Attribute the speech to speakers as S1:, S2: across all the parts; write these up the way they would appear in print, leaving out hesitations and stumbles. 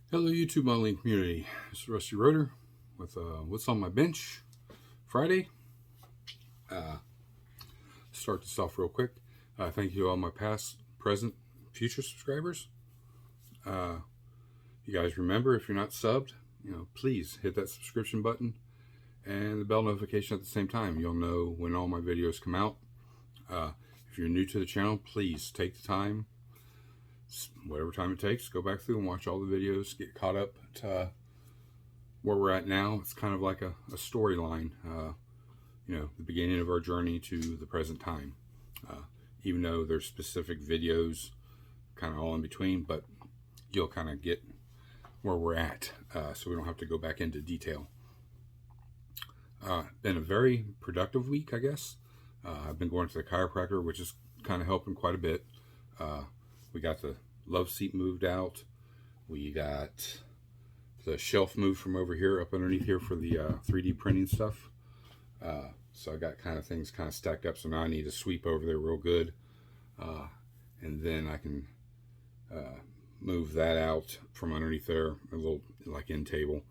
S1: Hello, YouTube modeling community. This is Rusty Rotor with What's on My Bench Friday. Start this off real quick. Thank you all my past, present, future subscribers. You guys remember, if you're not subbed, please hit that subscription button and the bell notification at the same time. You'll know when all my videos come out. If you're new to the channel, please take the time, whatever time it takes, go back through and watch all the videos, get caught up to where we're at now. It's kind of like a storyline, the beginning of our journey to the present time. Even though there's specific videos kind of all in between, but you'll kind of get where we're at, so we don't have to go back into detail. Been a very productive week, I guess. I've been going to the chiropractor, which is kind of helping quite a bit. We got the love seat moved out. We got the shelf moved from over here up underneath here for the 3D printing stuff. So I got kind of things kind of stacked up. So now I need to sweep over there real good. And then I can move that out from underneath there, a little like end table.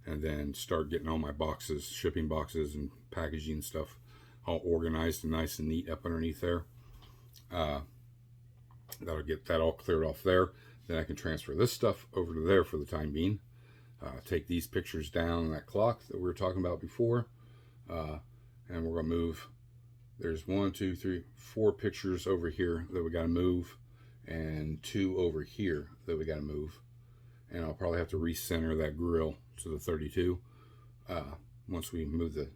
S1: And then start getting all my boxes, shipping boxes and packaging stuff all organized and nice and neat up underneath there. That'll get that all cleared off there. Then I can transfer this stuff over to there for the time being. Take these pictures down, that clock that we were talking about before. And we're going to move. There's 1, 2, 3, 4 pictures over here that we got to move. And 2 over here that we got to move. And I'll probably have to recenter that grill to the 32 once we move the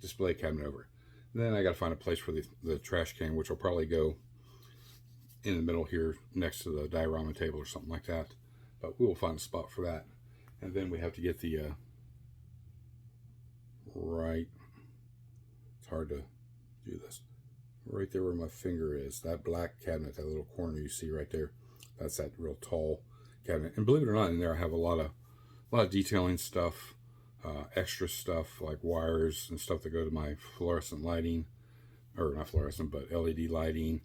S1: display cabinet over. Then I got to find a place for the trash can, which will probably go in the middle here next to the diorama table or something like that. But we will find a spot for that. And then we have to get the it's hard to do this, right there where my finger is, that black cabinet, that little corner you see right there, that's that real tall cabinet. And believe it or not, in there I have a lot of detailing stuff, extra stuff like wires and stuff that go to my fluorescent lighting, or not fluorescent, but LED lighting,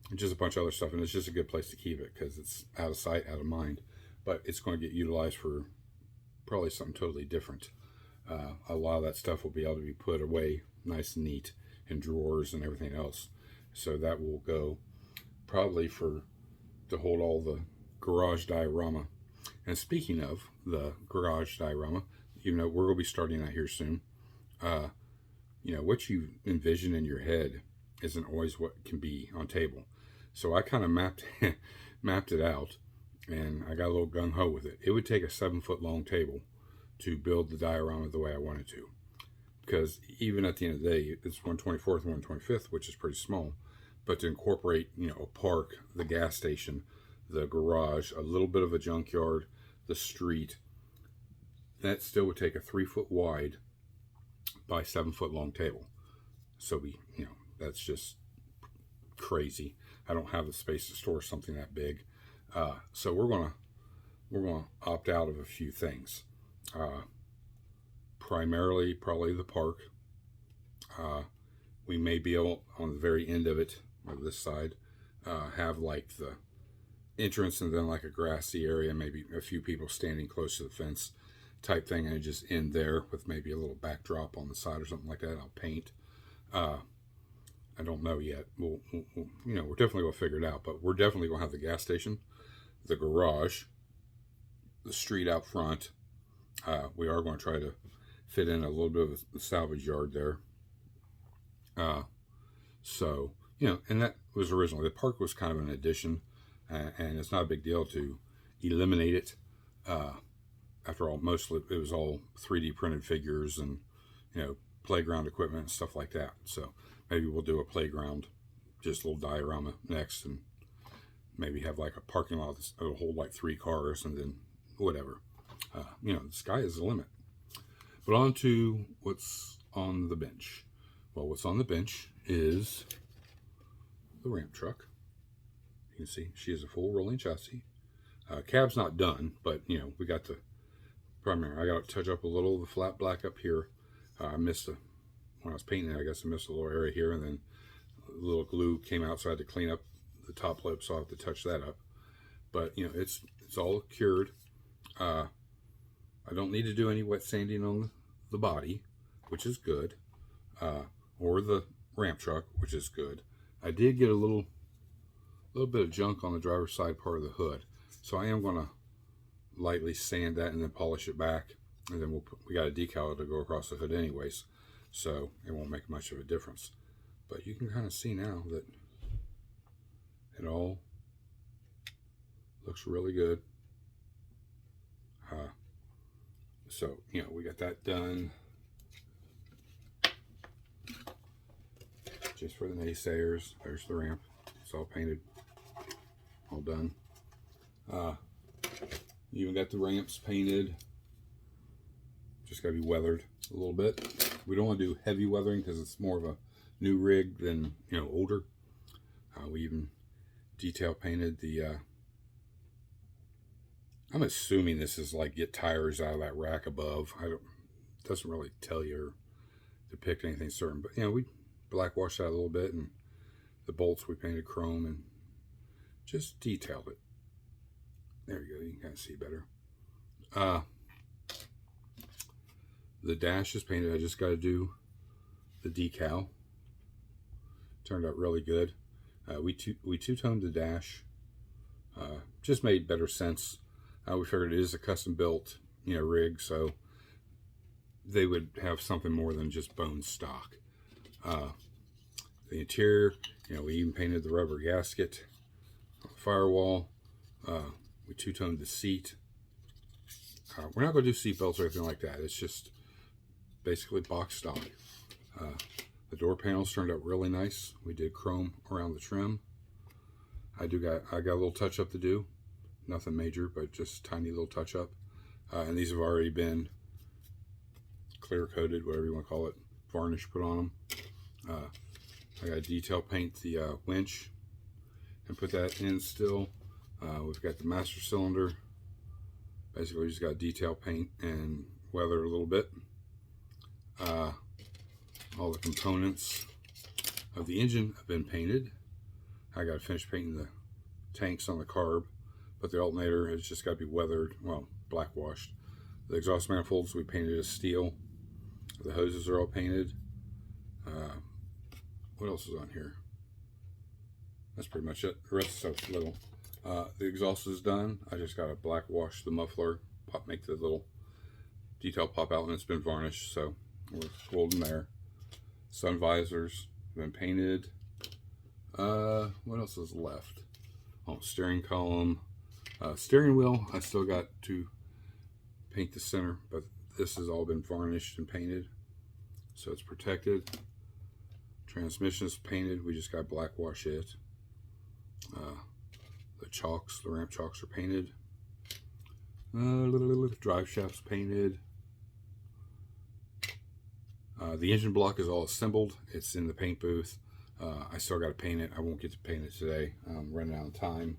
S1: and just a bunch of other stuff. And it's just a good place to keep it because it's out of sight, out of mind. But it's going to get utilized for probably something totally different. A lot of that stuff will be able to be put away nice and neat in drawers and everything else. So that will go probably to hold all the garage diorama. And speaking of the garage diorama, we're going to be starting that here soon. What you envision in your head isn't always what can be on table. So I kind of mapped it out, and I got a little gung-ho with it. It would take a 7-foot long table to build the diorama the way I wanted to. Because even at the end of the day, it's 1/24th and 1/25th, which is pretty small. But to incorporate, a park, the gas station, the garage, a little bit of a junkyard, the street, that still would take a 3-foot wide by 7-foot long table. So that's just crazy. I don't have the space to store something that big. So we're gonna opt out of a few things. Primarily, probably the park. We may be able, on the very end of it, or this side, have like the entrance and then like a grassy area, maybe a few people standing close to the fence type thing, and just end there with maybe a little backdrop on the side or something like that. I'll paint. I don't know yet. We're definitely going to figure it out, but we're definitely going to have the gas station, the garage, the street out front. We are going to try to fit in a little bit of a salvage yard there. And that was originally, the park was kind of an addition, and it's not a big deal to eliminate it. After all, mostly it was all 3D printed figures and, playground equipment and stuff like that. So maybe we'll do a playground, just a little diorama next, and maybe have like a parking lot that'll hold like 3 cars, and then whatever. The sky is the limit. But on to what's on the bench. Well, what's on the bench is the ramp truck. You can see she is a full rolling chassis. Cab's not done, but we got the primary. I got to touch up a little of the flat black up here. I missed when I was painting it, I guess I missed a little area here, and then a little glue came out, so I had to clean up the top lip, so I'll have to touch that up. But it's all cured. I don't need to do any wet sanding on the body, which is good, or the ramp truck, which is good. I did get a little bit of junk on the driver's side part of the hood, so I am going to lightly sand that and then polish it back, and then we got a decal to go across the hood anyways, so it won't make much of a difference. But you can kind of see now that it all looks really good. So, you know, we got that done. Just for the naysayers, there's the ramp. It's all painted, all done. You even got the ramps painted. Just got to be weathered a little bit. We don't want to do heavy weathering because it's more of a new rig than, you know, older. We even detail painted the I'm assuming this is like get tires out of that rack above. Doesn't really tell you or depict anything certain, but you know, we black washed that a little bit, and the bolts we painted chrome and just detailed it. There you go, you can kind of see better. The dash is painted. I just got to do the decal. Turned out really good. We two-toned the dash. Just made better sense. We figured it is a custom built, you know, rig, so they would have something more than just bone stock. The interior, you know, we even painted the rubber gasket on the firewall. We two-toned the seat. We're not going to do seat belts or anything like that. It's just basically box stock. The door panels turned out really nice. We did chrome around the trim. I got a little touch up to do. Nothing major, but just tiny little touch up. And these have already been clear coated, whatever you want to call it, varnish put on them. I got to detail paint the winch and put that in still. We've got the master cylinder. Basically, we just got detail paint and weather a little bit. All the components of the engine have been painted. I got to finish painting the tanks on the carb, but the alternator has just got to be weathered, well, black washed. The exhaust manifolds we painted as steel. The hoses are all painted. What else is on here? That's pretty much it. The rest of the stuff's little. The exhaust is done. I just got to black wash the muffler, make the little detail pop out, and it's been varnished, so we're golden there. Sun visors have been painted. What else is left? Oh, steering column. Steering wheel, I still got to paint the center, but this has all been varnished and painted, so it's protected. Transmission is painted. We just got black wash it. The chocks, the ramp chocks are painted. Drive shaft's painted. The engine block is all assembled. It's in the paint booth. I still got to paint it. I won't get to paint it today. I'm running out of time.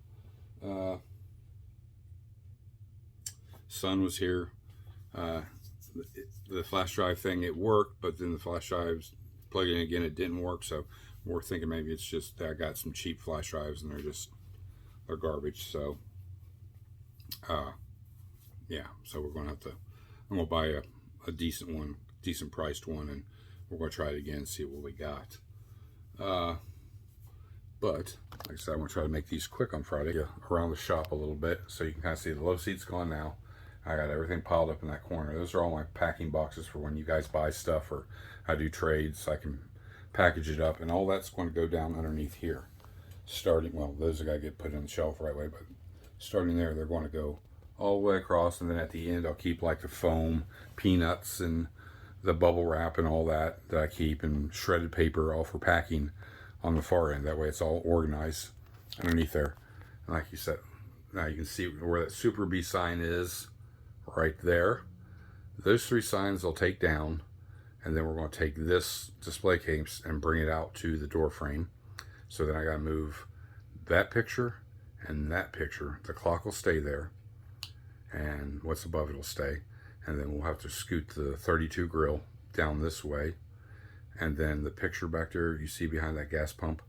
S1: Son was here. The flash drive thing, it worked, but then the flash drives, plugging in again, it didn't work. So we're thinking maybe it's just that I got some cheap flash drives and they're garbage. So yeah, so we're gonna have to, I'm gonna buy a decent one, decent priced one, and we're gonna try it again and see what we got. But like I said, I'm gonna try to make these quick on Friday. Around the shop a little bit so you can kind of see the low seat's gone now. I got everything piled up in that corner. Those are all my packing boxes for when you guys buy stuff or I do trades, so I can package it up, and all that's going to go down underneath here. Starting, well, those are got to get put in the shelf the right way, but starting there, they're going to go all the way across, and then at the end, I'll keep like the foam, peanuts, and the bubble wrap and all that I keep, and shredded paper, all for packing on the far end. That way it's all organized underneath there. And like you said, now you can see where that Super B sign is right there. Those three signs I'll take down, and then we're going to take this display case and bring it out to the door frame. So then I got to move that picture and that picture. The clock will stay there, and what's above it will stay. And then we'll have to scoot the 32 grill down this way. And then the picture back there you see behind that gas pump,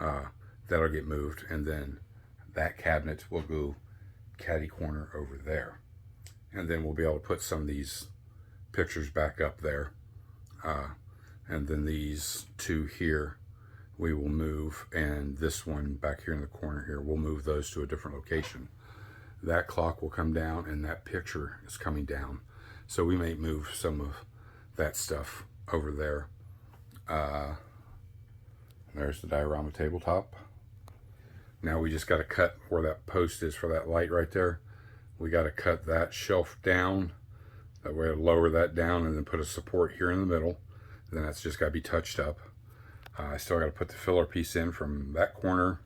S1: that'll get moved. And then that cabinet will go caddy corner over there. And then we'll be able to put some of these pictures back up there. And then these two here, we will move, and this one back here in the corner here, we'll move those to a different location. That clock will come down, and that picture is coming down. So we may move some of that stuff over there. There's the diorama tabletop. Now we just got to cut where that post is for that light right there. We got to cut that shelf down. That way, lower that down and then put a support here in the middle. Then that's just got to be touched up. I still got to put the filler piece in from that corner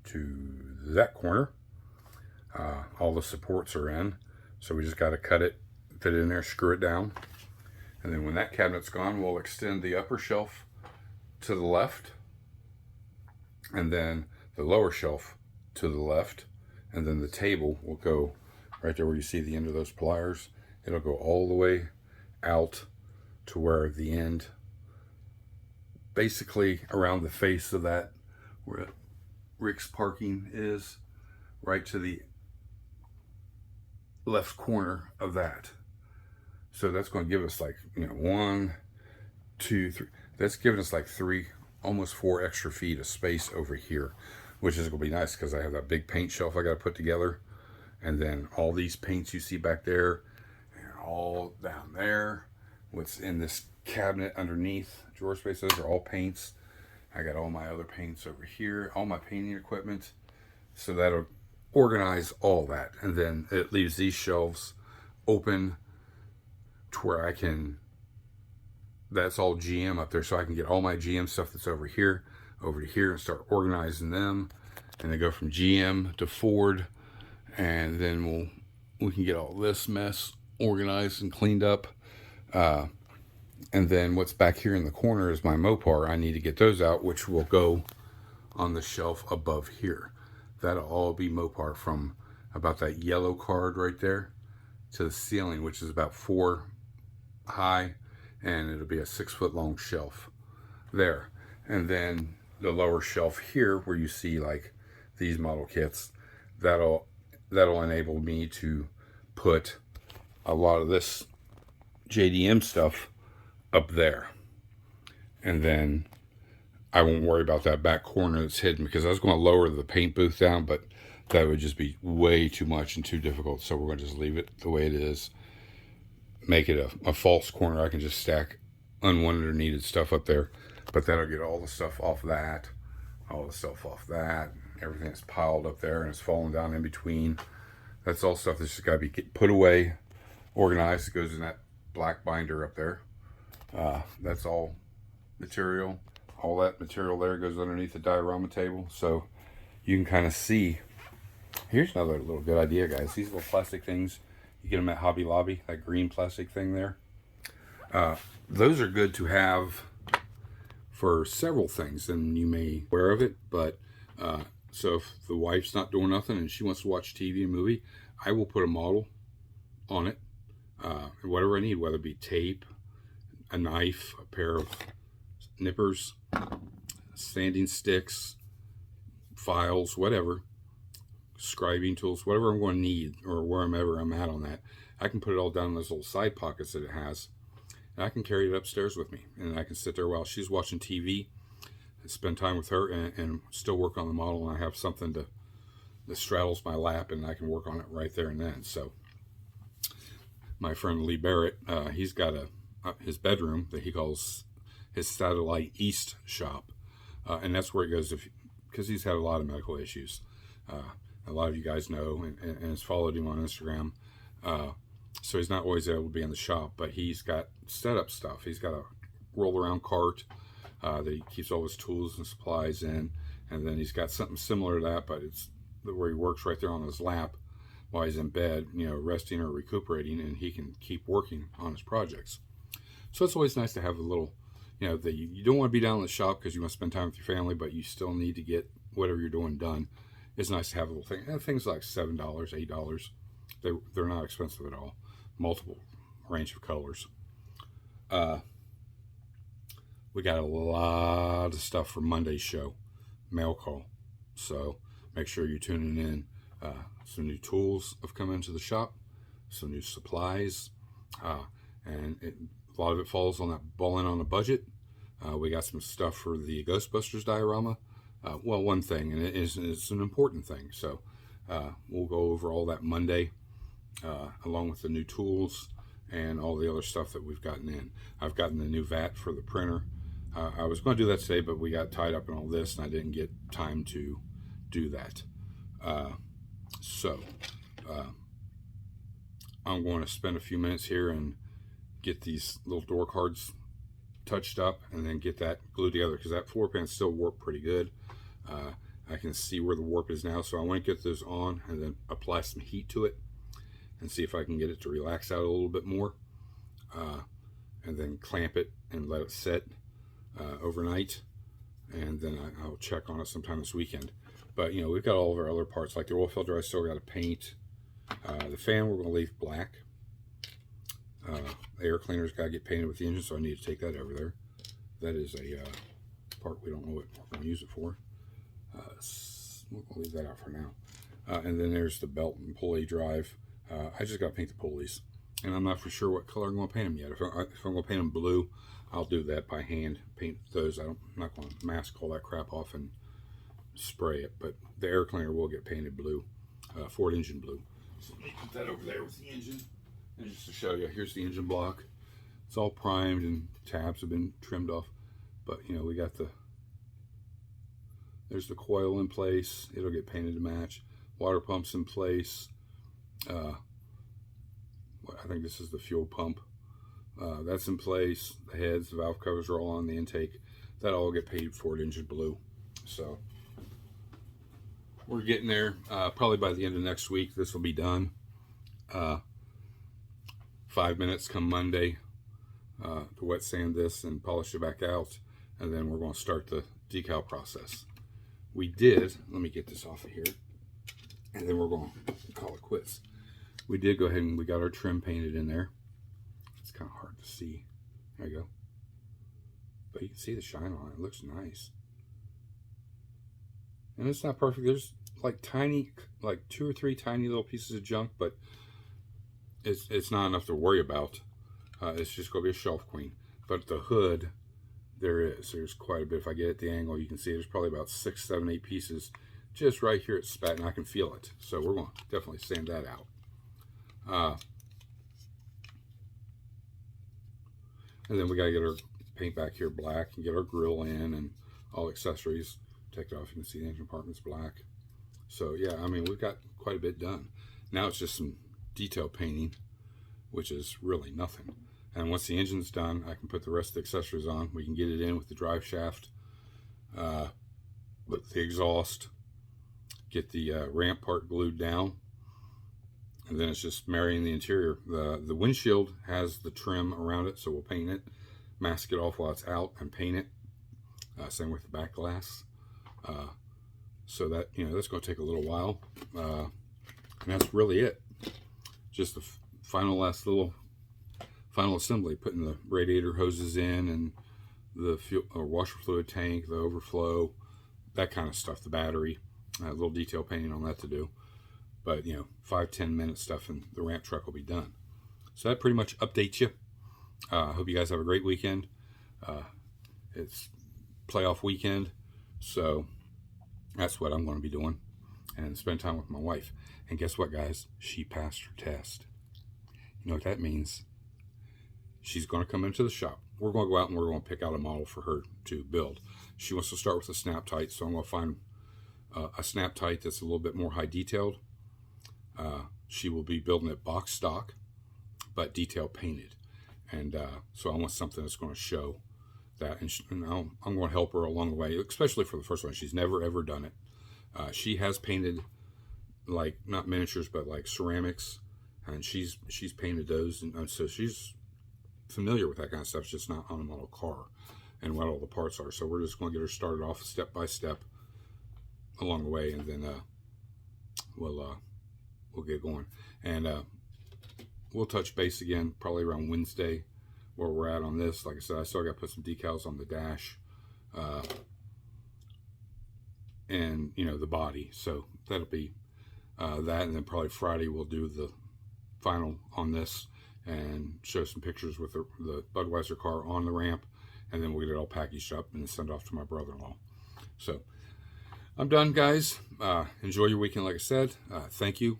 S1: to that corner. All the supports are in, so we just got to cut it, fit it in there, screw it down. And then when that cabinet's gone, we'll extend the upper shelf to the left, and then the lower shelf to the left, and then the table will go right there where you see the end of those pliers. It'll go all the way out to where the end, basically around the face of that, where Rick's parking is, right to the left corner of that. So that's going to give us like, 1, 2, 3. That's giving us like 3, almost 4 extra feet of space over here, which is going to be nice because I have that big paint shelf I got to put together. And then all these paints you see back there, and all down there, what's in this cabinet underneath drawer space, those are all paints. I got all my other paints over here, all my painting equipment. So that'll organize all that. And then it leaves these shelves open to where I can, that's all GM up there, so I can get all my GM stuff that's over here to here and start organizing them. And then go from GM to Ford, and then we can get all this mess organized and cleaned up. And then what's back here in the corner is my Mopar. I need to get those out, which will go on the shelf above here. That'll all be Mopar from about that yellow card right there to the ceiling, which is about 4 high, and it'll be a 6 foot long shelf there. And then the lower shelf here where you see like these model kits, that'll enable me to put a lot of this JDM stuff up there. And then I won't worry about that back corner that's hidden, because I was going to lower the paint booth down, but that would just be way too much and too difficult. So we're going to just leave it the way it is. Make it a false corner. I can just stack unwanted or needed stuff up there. But that'll get all the stuff off that, all the stuff off that. Everything that's piled up there and it's falling down in between. That's all stuff that's just got to be put away, organized. It goes in that black binder up there. That's all material. All that material there goes underneath the diorama table. So you can kind of see. Here's another little good idea, guys. These little plastic things, you get them at Hobby Lobby, that green plastic thing there. Those are good to have for several things, and you may be aware of it, but so if the wife's not doing nothing and she wants to watch TV and movie, I will put a model on it, whatever I need, whether it be tape, a knife, a pair of nippers, sanding sticks, files, whatever, scribing tools, whatever I'm going to need, or wherever I'm at on that. I can put it all down in those little side pockets that it has, and I can carry it upstairs with me, and I can sit there while she's watching TV and spend time with her, and still work on the model, and I have something that straddles my lap, and I can work on it right there and then. So my friend Lee Barrett, he's got his bedroom that he calls his satellite east shop, and that's where he goes because he's had a lot of medical issues. A lot of you guys know and has followed him on Instagram. So he's not always able to be in the shop, but he's got setup stuff. He's got a roll around cart that he keeps all his tools and supplies in, and then he's got something similar to that, but it's where he works right there on his lap while he's in bed, resting or recuperating, and he can keep working on his projects. So it's always nice to have a little, that you don't want to be down in the shop because you want to spend time with your family, but you still need to get whatever you're doing done. It's nice to have a little thing. And things like $7, $8, they're not expensive at all. Multiple range of colors. We got a lot of stuff for Monday's show, mail call. So make sure you're tuning in. Some new tools have come into the shop. some new supplies, and a lot of it falls on that balling on a budget. We got some stuff for the Ghostbusters diorama. Well, one thing, and it's an important thing. So we'll go over all that Monday, along with the new tools and all the other stuff that we've gotten in. I've gotten the new vat for the printer. I was going to do that today, but we got tied up in all this, and I didn't get time to do that. So I'm going to spend a few minutes here and get these little door cards touched up, and then get that glued together, because that floor pan's still warped pretty good. I can see where the warp is now, so I want to get those on and then apply some heat to it and see if I can get it to relax out a little bit more, and then clamp it and let it set overnight, and then I'll check on it sometime this weekend. But you know, we've got all of our other parts, like the oil filter I still got to paint. The fan we're going to leave black. The air cleaner's got to get painted with the engine, so I need to take that over there. That is a part we don't know what we're going to use it for. We'll leave that out for now. And then there's the belt and pulley drive. I just got to paint the pulleys, and I'm not for sure what color I'm going to paint them yet. If I'm going to paint them blue, I'll do that by hand. Paint those. I'm not going to mask all that crap off and spray it, but the air cleaner will get painted blue, Ford engine blue. So let me put that over there with the engine. And just to show you, here's the engine block. It's all primed and tabs have been trimmed off. But you know, we got there's the coil in place. It'll get painted to match. Water pump's in place. I think this is the fuel pump. That's in place. The heads, the valve covers are all on the intake. That'll all get painted Ford engine blue. So we're getting there. Probably by the end of next week, this will be done. 5 minutes come Monday to wet sand this and polish it back out, and then we're going to start the decal process. We did, let me get this off of here, and then we're going to call it quits. We did go ahead and we got our trim painted in there. It's kind of hard to see. There you go. But you can see the shine on it. It looks nice. And it's not perfect. There's like tiny, like 2 or 3 tiny little pieces of junk, but it's not enough to worry about. It's just going to be a shelf queen. But the hood, there's quite a bit. If I get at the angle, you can see there's probably about 6, 7, 8 pieces just right here at spat, and I can feel it. So we're going to definitely sand that out. And then we got to get our paint back here black and get our grill in and all accessories. Take it off. You can see the engine compartment's black. So yeah, I mean, we've got quite a bit done. Now it's just some detail painting, which is really nothing. And once the engine's done, I can put the rest of the accessories on. We can get it in with the drive shaft, with the exhaust, get the ramp part glued down, and then it's just marrying the interior. The windshield has the trim around it, so we'll paint it, mask it off while it's out, and paint it. Same with the back glass. So that, you know, that's going to take a little while, and that's really it. Just the final assembly, putting the radiator hoses in and the fuel or washer fluid tank, the overflow, that kind of stuff, the battery, a little detail painting on that to do. But you know, 5-10 minute stuff and the ramp truck will be done. So that pretty much updates you. I hope you guys have a great weekend. It's playoff weekend, so that's what I'm going to be doing, and spend time with my wife. And guess what, guys? She passed her test. You know what that means? She's going to come into the shop. We're going to go out and we're going to pick out a model for her to build. She wants to start with a snap tight, so I'm going to find a snap tight that's a little bit more high detailed. She will be building it box stock, but detail painted. And so I want something that's going to show that. And I'm going to help her along the way, especially for the first one. She's never ever done it. She has painted, like, not miniatures, but like ceramics, and she's painted those, and so she's familiar with that kind of stuff. It's just not on a model car and what all the parts are. So we're just going to get her started off step by step along the way, and then we'll get going. And we'll touch base again probably around Wednesday where we're at on this. Like I said, I still got to put some decals on the dash, and you know, the body. So that'll be that, and then probably Friday we'll do the final on this and show some pictures with the Budweiser car on the ramp, and then we'll get it all packaged up and send off to my brother-in-law. So I'm done, guys. Enjoy your weekend, like I said. Thank you.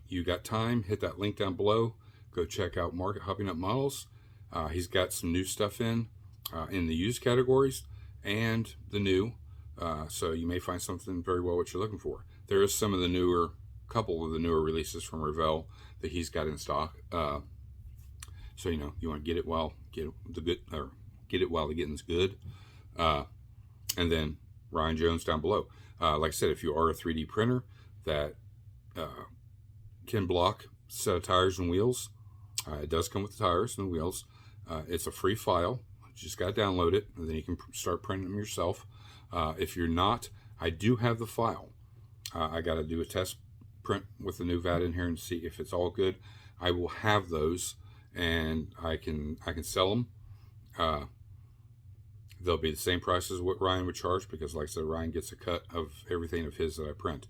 S1: You got time, hit that link down below. Go check out Mark at Hopping Up Models. He's got some new stuff in the used categories and the new. So you may find something very well what you're looking for. There is some of the couple of the newer releases from Revell that he's got in stock. So you know, you want to get it while get it while the getting's good. And then Ryan Jones down below. Like I said, if you are a 3D printer that can block set of tires and wheels, it does come with the tires and the wheels. It's a free file. You just got to download it, and then you can start printing them yourself. If you're not, I do have the file. I got to do a test print with the new VAT in here and see if it's all good. I will have those, and I can sell them. They'll be the same price as what Ryan would charge, because like I said, Ryan gets a cut of everything of his that I print.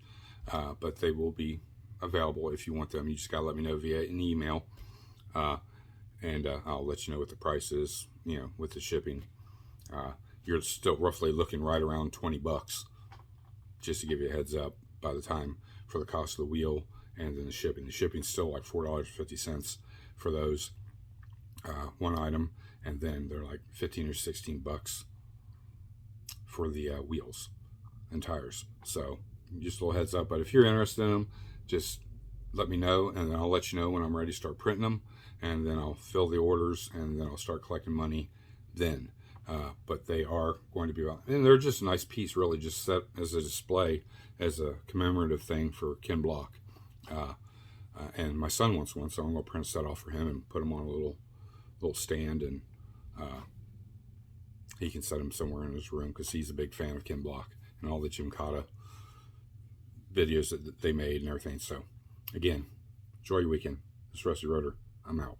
S1: But they will be available if you want them. You just got to let me know via an email. And I'll let you know what the price is, you know, with the shipping. You're still roughly looking right around 20 bucks, just to give you a heads up, by the time for the cost of the wheel and then the shipping. The shipping's still like $4.50 for those one item, and then they're like 15 or 16 bucks for the wheels and tires. So just a little heads up. But if you're interested in them, just let me know, and then I'll let you know when I'm ready to start printing them, and then I'll fill the orders, and then I'll start collecting money then. But they are going to be, and they're just a nice piece, really, just set as a display, as a commemorative thing for Ken Block. And my son wants one, so I'm going to print a set off for him and put them on a little stand, and he can set them somewhere in his room, because he's a big fan of Ken Block and all the Gymkata videos that they made and everything. So again, enjoy your weekend. This is Rusty Rotor. I'm out.